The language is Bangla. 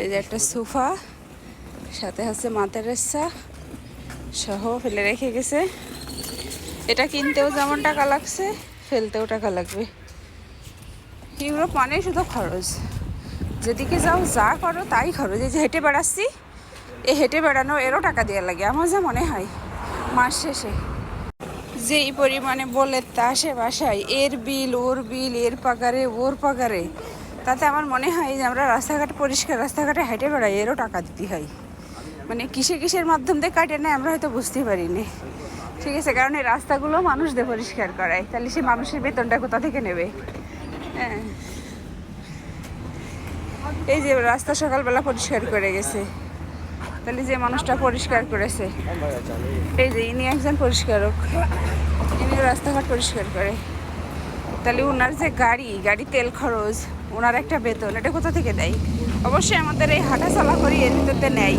এই যে একটা সোফা, সাথে আছে মাতেরেসা সহ ফেলে রেখে গেছে। এটা কিনতেও যেমন টাকা লাগছে, ফেলতেও টাকা লাগবে। ইউরোপ মানে শুধু খরচ, যেদিকে যাও যা করো তাই খরচ। এই যে হেঁটে বেড়াচ্ছি, এই হেঁটে বেড়ানো এরও টাকা দেওয়া লাগে আমার যা মনে হয় মাস শেষে। যেই পরিমাণে বলে তা আসে বাসায়, এর বিল ওর বিল, এর পাগারে ওর পাগারে, তাতে আমার মনে হয় যে আমরা রাস্তাঘাট পরিষ্কার রাস্তাঘাটে হেঁটে বেড়াই, এরও টাকা দিতে হয়। মানে কিসের মাধ্যম দিয়ে কাটে নেয় আমরা হয়তো বুঝতে পারিনি। ঠিক আছে, কারণ এই রাস্তাগুলো মানুষদের পরিষ্কার করায়, তাহলে সে মানুষের বেতনটা কোথা থেকে নেবে? হ্যাঁ, এই যে রাস্তা সকালবেলা পরিষ্কার করে গেছে, তাহলে যে মানুষটা পরিষ্কার করেছে, এই যে ইনি একজন পরিষ্কারক, ইনি রাস্তাঘাট পরিষ্কার করে, তাহলে ওনার যে গাড়ি তেল খরচ, ওনার একটা বেতন, এটা কোথা থেকে দেয়? অবশ্যই আমাদের এই হাঁটা চলা করি এর ভিতরতে নেয়।